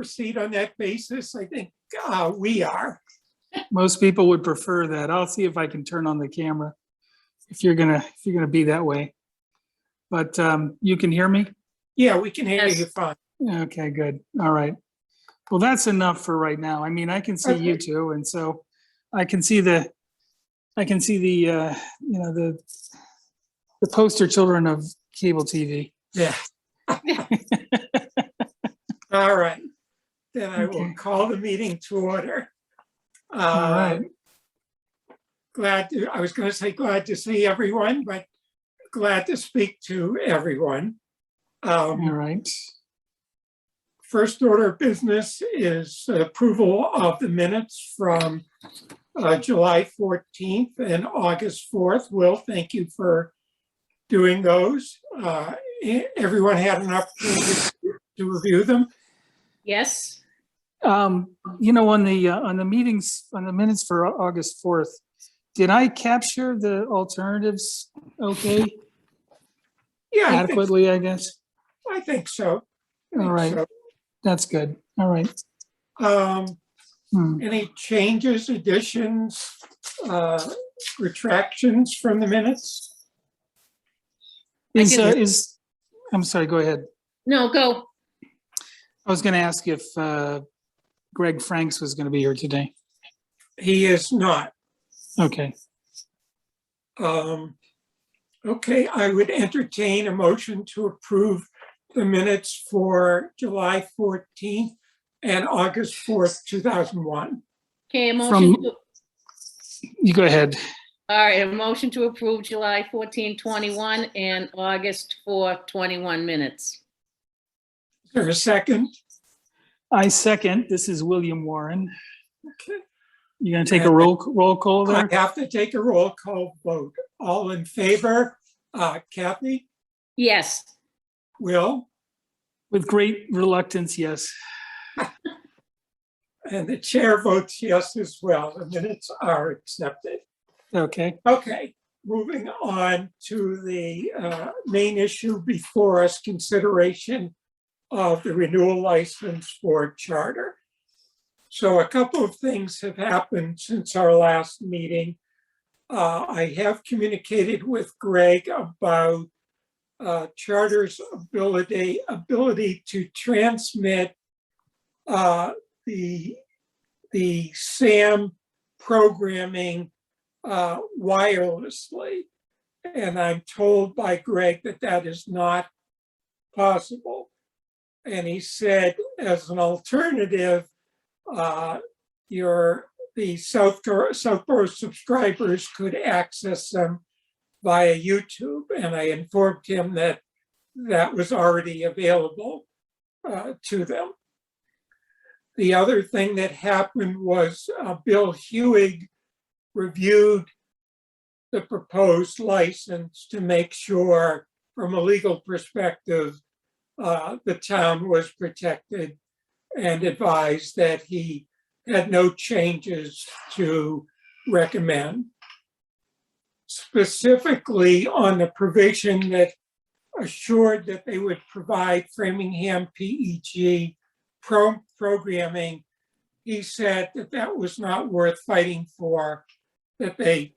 proceed on that basis? I think we are. Most people would prefer that. I'll see if I can turn on the camera if you're gonna be that way. But you can hear me? Yeah, we can hear Yes. you fine. Okay, good. All right. Well, that's enough for right now. I mean, I can see you Okay. two, and so I can see the the poster children of cable TV. Yeah. All right. Then I will Okay. call the meeting to order. All right. I was going to say glad to see everyone, but glad to speak to everyone. All right. First order of business is approval of the minutes from July 14th and August 4th. Will, thank you for doing those. Everyone had an opportunity to review them. Yes, On the minutes for August 4th, did I capture the alternatives okay Yeah, adequately, I guess? I think so. All right, So, that's good. All right. any changes, additions, retractions from the minutes? I'm sorry, go ahead. no, go. I was going to ask if Greg Franks was going to be here today. He is not. Okay. Okay, I would entertain a motion to approve the minutes for July 14th and August 4th, 2001. Okay, a From- motion, You go ahead. all right, a motion to approve July 14, 21 and August 4, 21 minutes. Is there a second? I second. This is William Warren. Okay. You going to take a roll call I there? have to take a roll call vote. All in favor? Kathy? Yes, Will? With great reluctance, yes. And the chair votes yes as well. The minutes are accepted. Okay. Okay, moving on to the main issue before us, consideration of the renewal license for charter. So a couple of things have happened since our last meeting. I have communicated with Greg about charter's ability to transmit the SAM programming wirelessly. And I'm told by Greg that that is not possible. And he said, as an alternative, the Southborough subscribers could access them via YouTube. And I informed him that that was already available to them. The other thing that happened was Bill Hewig reviewed the proposed license to make sure, from a legal perspective, the town was protected, and advised that he had no changes to recommend. Specifically on the provision that assured that they would provide Framingham PEG programming, he said that that was not worth fighting for, that they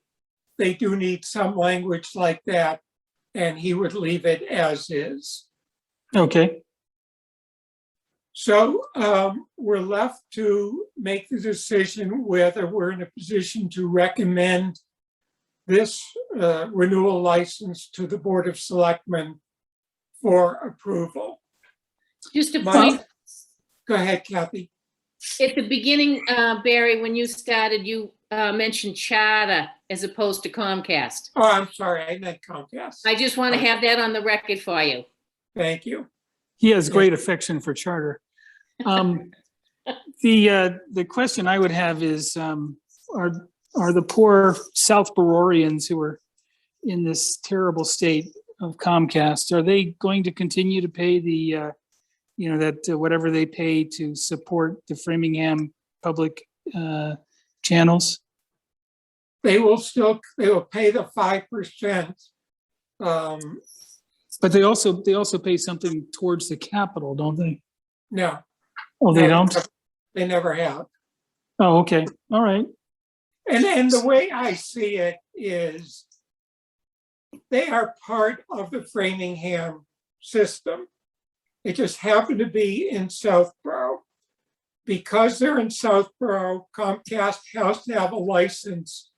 do need some language like that, and he would leave it as is. Okay. So we're left to make the decision whether we're in a position to recommend this renewal license to the Board of Selectmen for approval. just a My- point. Go ahead, Kathy. At the beginning, Barry, when you started, you mentioned charter as opposed to Comcast. Oh, I'm sorry, I meant Comcast. I just want to have that on the record for you. Thank you. He has great affection for charter. The question I would have is, are the poor Southboroughians who are in this terrible state of Comcast, are they going to continue to pay the, whatever they pay to support the Framingham public channels? They will pay the 5%. But they also pay something towards the capital, don't they? No, Oh, they don't? They never have. Oh, okay. All right. And the way I see it is they are part of the Framingham system. They just happen to be in Southborough. Because they're in Southborough, Comcast has to have a license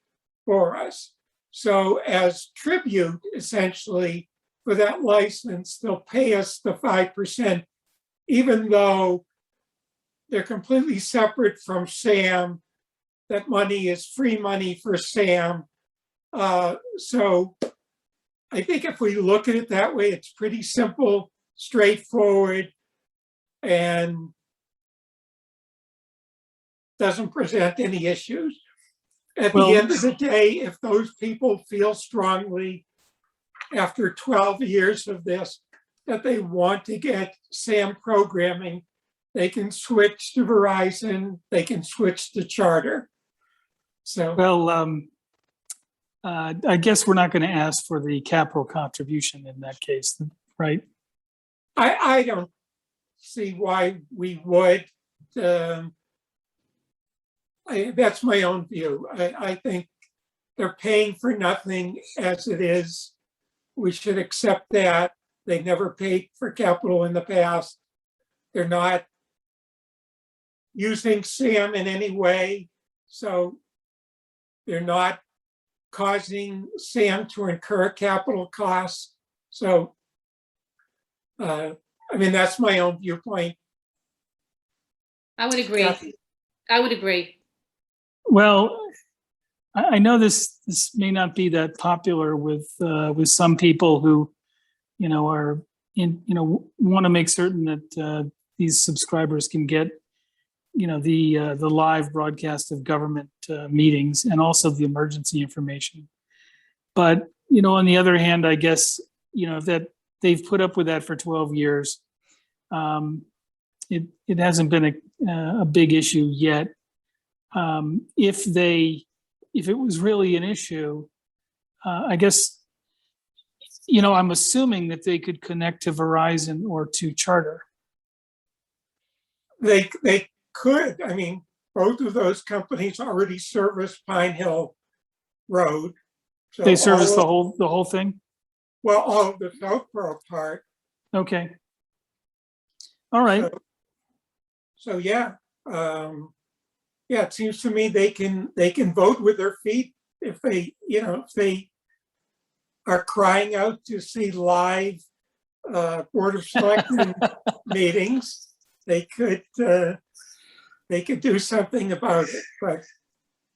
for us. So as tribute, essentially, for that license, they'll pay us the 5%, even though they're completely separate from SAM. That money is free money for SAM. So I think if we look at it that way, it's pretty simple, straightforward, and doesn't present any issues. At Well- the end of the day, if those people feel strongly after 12 years of this, that they want to get SAM programming, they can switch to Verizon, they can switch to Charter. So Well, I guess we're not going to ask for the capital contribution in that case, right? I don't see why we would. That's my own view. I think they're paying for nothing as it is. We should accept that. They never paid for capital in the past. They're not using SAM in any way. So they're not causing SAM to incur capital costs. So, I mean, that's my own viewpoint. I would agree. Kathy? I would agree. Well, I know this may not be that popular with some people who, are want to make certain that these subscribers can get, the live broadcast of government meetings and also the emergency information. But, on the other hand, I guess, that they've put up with that for 12 years. It hasn't been a big issue yet. If it was really an issue, I guess, I'm assuming that they could connect to Verizon or to Charter. They could. I mean, both of those companies already service Pine Hill Road. So They service all the whole thing? all of the Southborough part. Okay. All right. So yeah, it seems to me they can vote with their feet if they are crying out to see live Board of Selectmen meetings. They could do something about it, but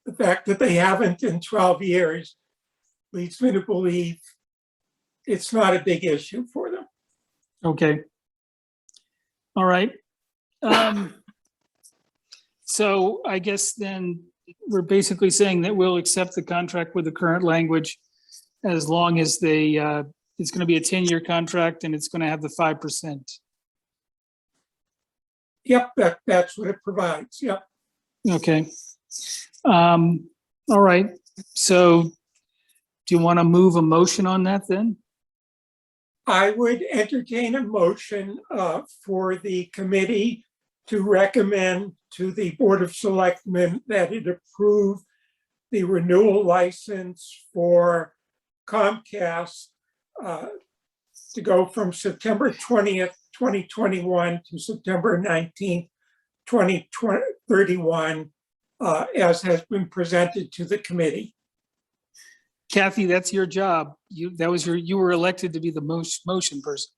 the fact that they haven't in 12 years leads me to believe it's not a big issue for them. Okay. All right. So I guess then we're basically saying that we'll accept the contract with the current language as long as it's going to be a 10-year contract and it's going to have the 5%. Yep, that's what it provides. Yep. Okay. All right. So do you want to move a motion on that then? I would entertain a motion for the committee to recommend to the Board of Selectmen that it approve the renewal license for Comcast to go from September 20th, 2021 to September 19th, 2031, as has been presented to the committee. Kathy, that's your job. You were elected to be the motion person.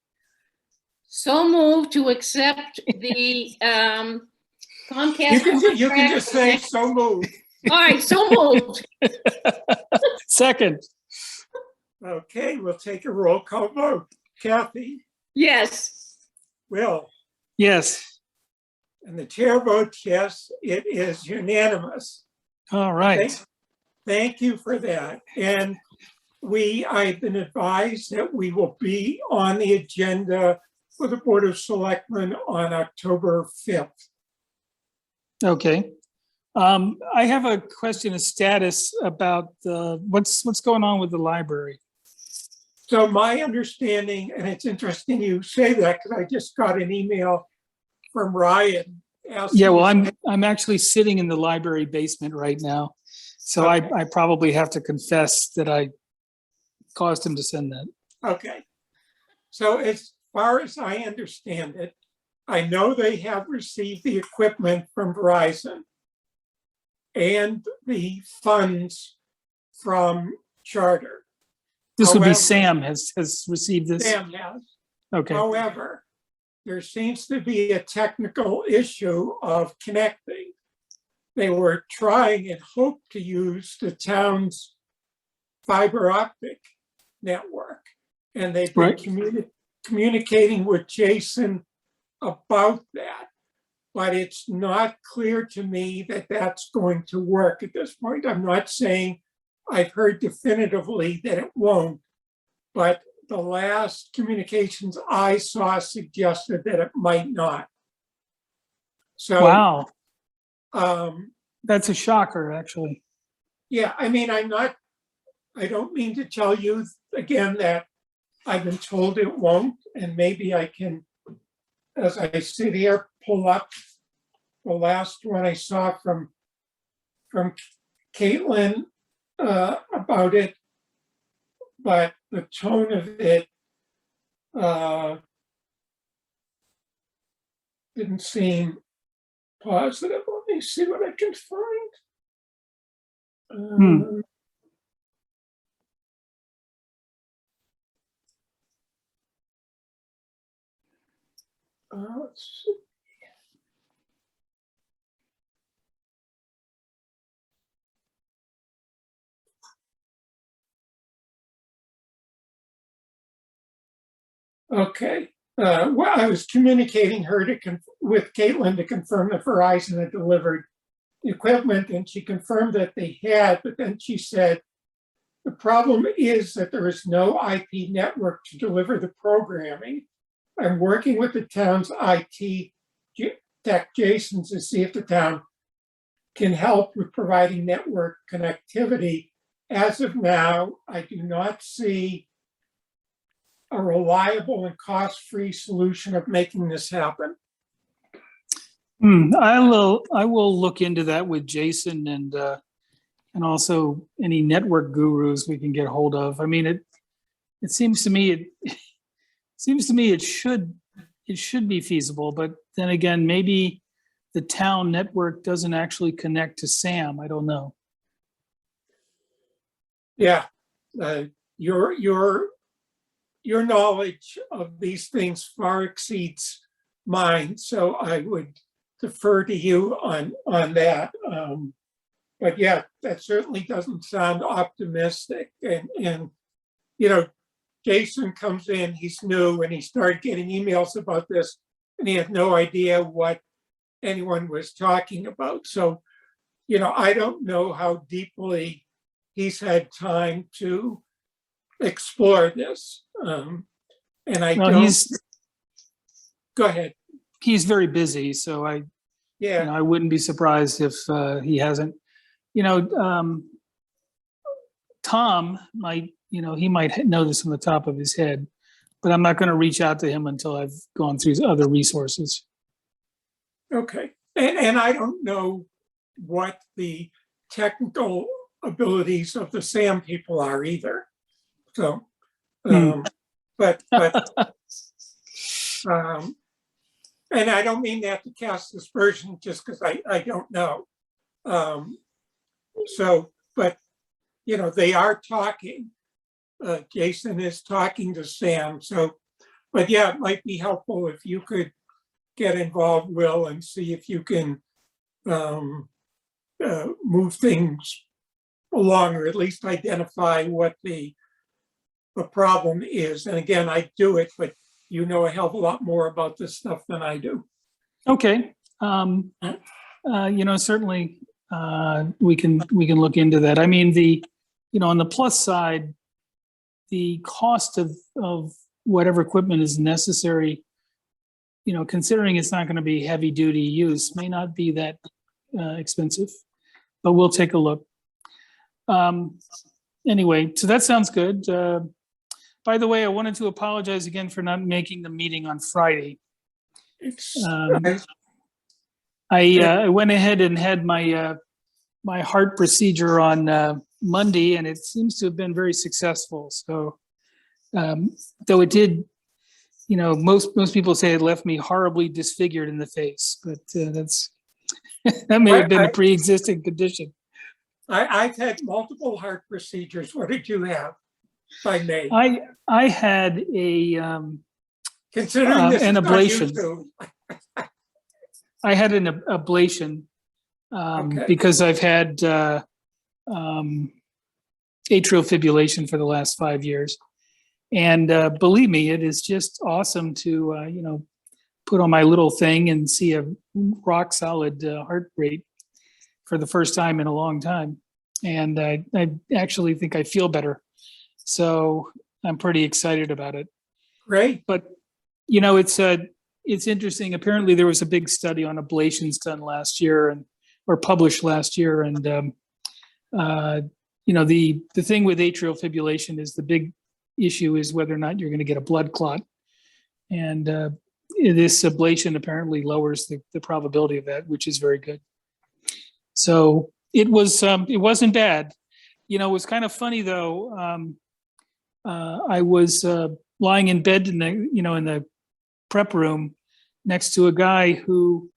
So moved to accept the Comcast. You can just say so moved. All right, so moved. Second. Okay, we'll take a roll call vote. Kathy, Yes. Will, Yes. and the chair votes yes, it is unanimous. All right. Thank you for that. And I've been advised that we will be on the agenda for the Board of Selectmen on October 5th. Okay. I have a question of status about what's going on with the library. So my understanding, and it's interesting you say that because I just got an email from Ryan, ask Yeah, you well, to I'm actually sitting in the library basement right now. So I probably have to confess that I caused him to send that. Okay. So as far as I understand it, I know they have received the equipment from Verizon and the funds from Charter. This would be However, Sam has received this. Sam has. Okay, However, there seems to be a technical issue of connecting. They were trying and hoped to use the town's fiber optic network. And they've been right. communicating with Jason about that. But it's not clear to me that that's going to work at this point. I'm not saying I've heard definitively that it won't, but the last communications I saw suggested that it might not. So, Wow, um, that's a shocker, actually. yeah, I mean, I don't mean to tell you again that I've been told it won't, and maybe I can, as I sit here, pull up the last one I saw from Caitlin about it, but the tone of it didn't seem positive. Let me see what I can find. Let's see. Okay. Well, I was communicating her with Caitlin to confirm that Verizon had delivered the equipment, and she confirmed that they had, but then she said, the problem is that there is no IP network to deliver the programming. I'm working with the town's IT tech, Jason, to see if the town can help with providing network connectivity. As of now, I do not see a reliable and cost-free solution of making this happen. I will look into that with Jason and also any network gurus we can get hold of. I mean, it seems to me it should be feasible, but then again, maybe the town network doesn't actually connect to SAM. I don't know. Yeah, your knowledge of these things far exceeds mine, so I would defer to you on that. But yeah, that certainly doesn't sound optimistic. And you know, Jason comes in, he's new, and he started getting emails about this, and he had no idea what anyone was talking about. So, you know, I don't know how deeply he's had time to explore this. And I Well, don't. Go ahead. he's very busy, so Yeah. I wouldn't be surprised if he hasn't. Tom might, he might know this from the top of his head, but I'm not going to reach out to him until I've gone through other resources. Okay. And I don't know what the technical abilities of the SAM people are either. So, but and I don't mean that to cast aspersion just because I don't know. So, but they are talking. Jason is talking to Sam. So, but yeah, it might be helpful if you could get involved, Will, and see if you can move things along, or at least identify what the problem is. And again, I do it, but you know a hell of a lot more about this stuff than I do. Okay. Certainly we can look into that. I mean, on the plus side, the cost of whatever equipment is necessary, considering it's not going to be heavy duty use, may not be that expensive, but we'll take a look. Anyway, so that sounds good. By the way, I wanted to apologize again for not making the meeting on Friday. I went ahead and had my heart procedure on Monday, and it seems to have been very successful. So, though it did, most people say it left me horribly disfigured in the face, but that's that may have been a pre-existing condition. I've had multiple heart procedures. What did you have? If I may. I had Considering this an is on ablation. YouTube. I had an ablation Okay. because I've had atrial fibrillation for the last 5 years. And believe me, it is just awesome to, put on my little thing and see a rock solid heart rate for the first time in a long time. And I actually think I feel better. So I'm pretty excited about it. Great. But, it's interesting. Apparently there was a big study on ablations done last year or published last year. And, the thing with atrial fibrillation is the big issue is whether or not you're going to get a blood clot. And this ablation apparently lowers the probability of that, which is very good. So it wasn't bad. It was kind of funny though. I was lying in bed in the prep room next to a guy who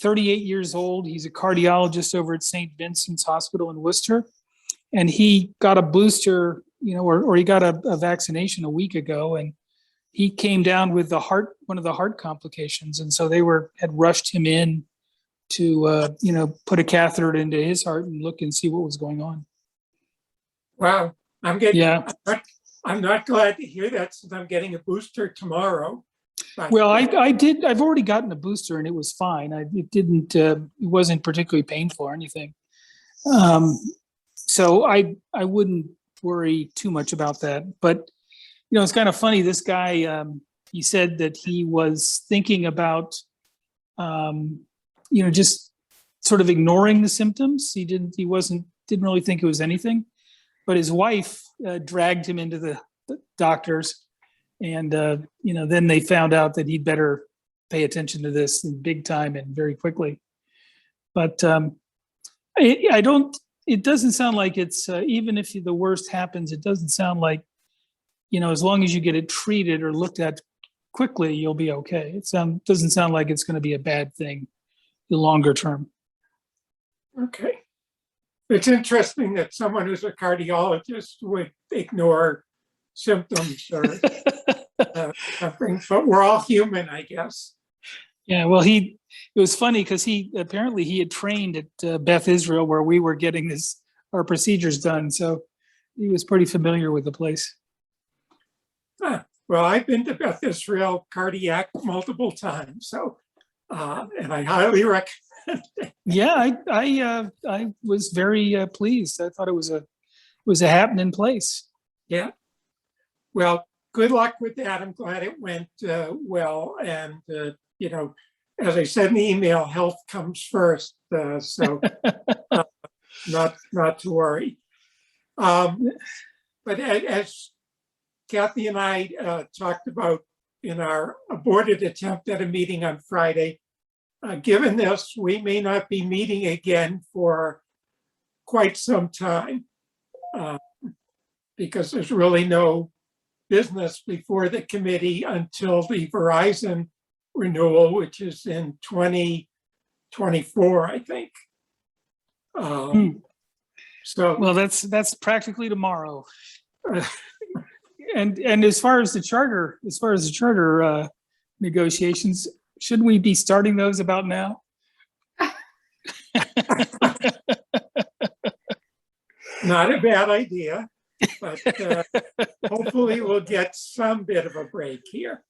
38 years old. He's a cardiologist over at St. Vincent's Hospital in Worcester. And he got a booster, or he got a vaccination a week ago, and he came down with one of the heart complications. And so they had rushed him in to, put a catheter into his heart and look and see what was going on. Wow. I'm not glad to hear that since I'm getting a booster tomorrow. But, Well, I did. I've already gotten a booster and it was fine. It wasn't particularly painful or anything. So I wouldn't worry too much about that. But, it's kind of funny. This guy, he said that he was thinking about, just sort of ignoring the symptoms. He didn't really think it was anything, but his wife dragged him into the doctors. And, then they found out that he'd better pay attention to this in big time and very quickly. But it doesn't sound like it's, even if the worst happens, it doesn't sound like, as long as you get it treated or looked at quickly, you'll be okay. It doesn't sound like it's going to be a bad thing the longer term. Okay. It's interesting that someone who's a cardiologist would ignore symptoms or something, but we're all human, I guess. Yeah, well, it was funny because he had trained at Beth Israel where we were getting our procedures done. So he was pretty familiar with the place. Well, I've been to Beth Israel Cardiac multiple times, so and I highly recommend it. Yeah, I was very pleased. I thought it was a happening place. Yeah. Well, good luck with that. I'm glad it went well. And, as I said in the email, health comes first. So not to worry. But as Kathy and I talked about in our aborted attempt at a meeting on Friday, given this, we may not be meeting again for quite some time because there's really no business before the committee until the Verizon renewal, which is in 2024, I think. So well, that's practically tomorrow. And as far as the charter negotiations, shouldn't we be starting those about now? Not a bad idea, but hopefully we'll get some bit of a break here.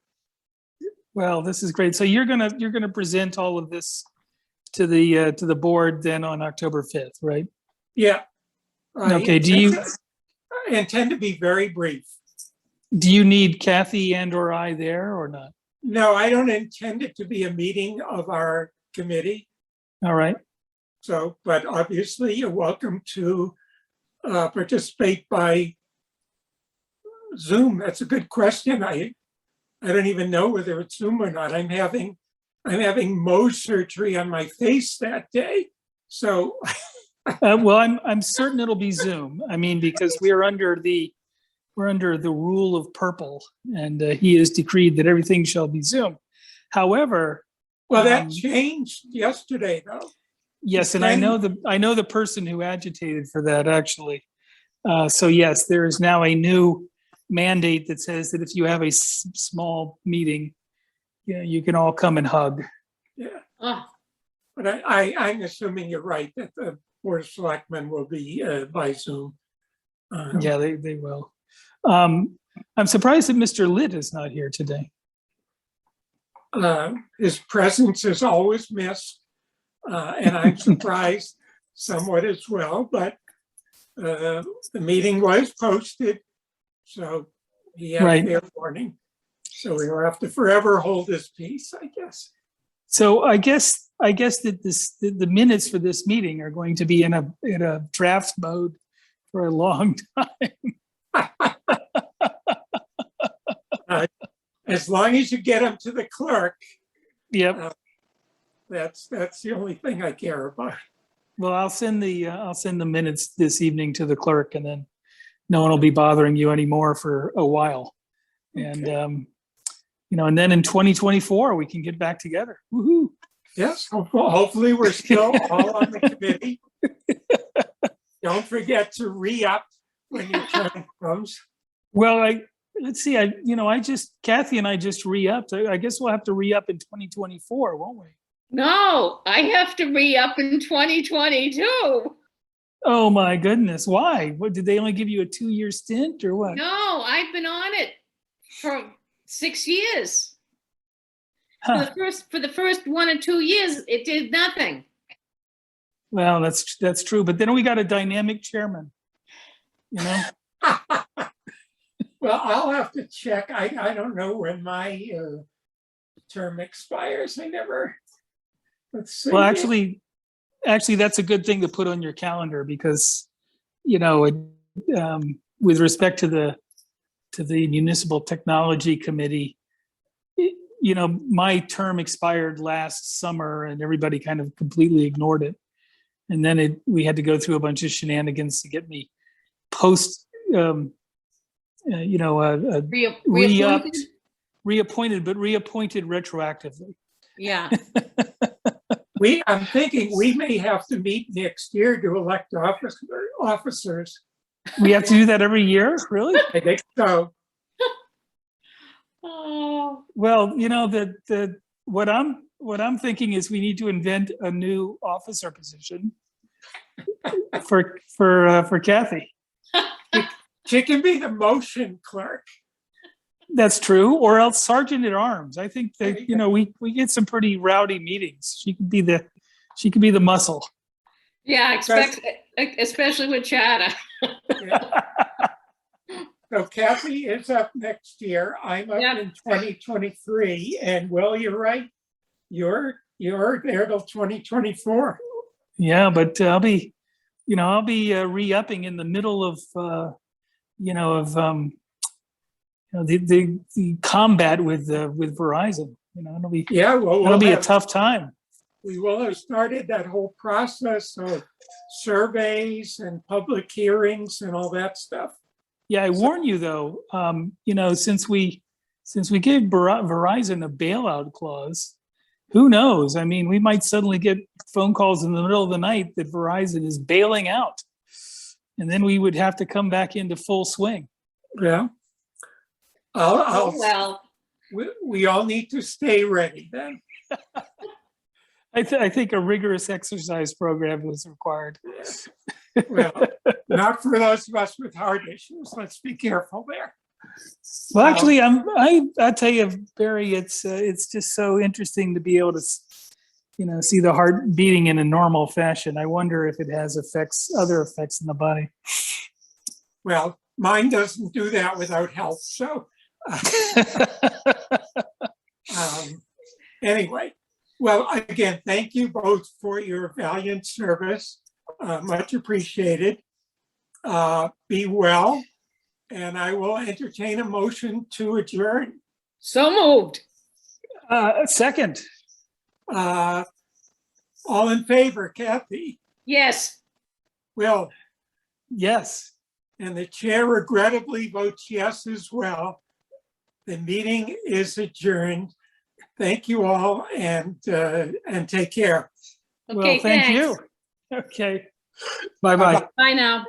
Well, this is great. So you're gonna present all of this to the board then on October 5th, right? Yeah. Okay. I intend to be very brief. Do you need Kathy and/or I there or not? No, I don't intend it to be a meeting of our committee. All right. So, but obviously you're welcome to participate by Zoom. That's a good question. I don't even know whether it's Zoom or not. I'm having I'm having Mohs surgery on my face that day. So, Well, I'm certain it'll be Zoom. I mean, because we're under the rule of purple, and he has decreed that everything shall be Zoom. However, well, that Um, changed yesterday though. yes, and I know the person who agitated for that actually. So yes, there is now a new mandate that says that if you have a small meeting, you can all come and hug. Yeah, Oh, but I'm assuming you're right that the Board of Selectmen will be by Zoom. Yeah, they will. I'm surprised that Mr. Litt is not here today. His presence is always missed, and I'm surprised somewhat as well, but the meeting was posted, so he had Right. fair warning. So we will have to forever hold his peace, I guess. So I guess that the minutes for this meeting are going to be in a draft mode for a long time. As long as you get him to the clerk, Yep. that's the only thing I care about. Well, I'll send the minutes this evening to the clerk, and then no one will be bothering you anymore for a while. And Okay. and then in 2024 we can get back together. Woohoo! Yes, hopefully we're still all on the committee. Don't forget to re-up when your turn comes. Well, let's see. Kathy and I just re-upped. I guess we'll have to re-up in 2024, won't we? no, I have to re-up in 2022. Oh my goodness! Why? What, did they only give you a 2-year stint or what? No, I've been on it for 6 years. Huh. For the first 1 or 2 years, it did nothing. Well, that's true. But then we got a dynamic chairman. You know. Well, I'll have to check. I don't know when my term expires. Let's see. Well, actually, that's a good thing to put on your calendar because, with respect to the Municipal Technology Committee, my term expired last summer and everybody kind of completely ignored it. And then we had to go through a bunch of shenanigans to get me Reappointed? reappointed retroactively. Yeah. I'm thinking we may have to meet next year to elect officers. We have to do that every year, really? I think so. Oh, Well, what I'm thinking is we need to invent a new officer position for Kathy. She can be the motion clerk. That's true, or else sergeant at arms. I think that we get some pretty rowdy meetings. She could be the muscle. yeah, especially with Chata. Yeah. So Kathy is up next year. I'm up Yep. in 2023, and Will, you're right. You're there till 2024. Yeah, but I'll be re-upping in the middle of the combat with Verizon. It'll be Yeah, well, that'll be a tough time. we will have started that whole process of surveys and public hearings and all that stuff. Yeah, I warn you though. Since we gave Verizon a bailout clause, who knows? I mean, we might suddenly get phone calls in the middle of the night that Verizon is bailing out, and then we would have to come back into full swing. Yeah. Oh, well, We all need to stay ready then. I think a rigorous exercise program was required. Well, not for those of us with heart issues. Let's be careful there. Well, actually, I tell you, Barry, it's just so interesting to be able to, see the heart beating in a normal fashion. I wonder if it has other effects in the body. Well, mine doesn't do that without help. So anyway, well, again, thank you both for your valiant service. Much appreciated. Be well, and I will entertain a motion to adjourn. so moved. Second. All in favor, Kathy? Yes, Will? Yes. And the chair regrettably votes yes as well. The meeting is adjourned. Thank you all and take care. Well, okay, thank thanks. you. Okay. Bye-bye. Bye now.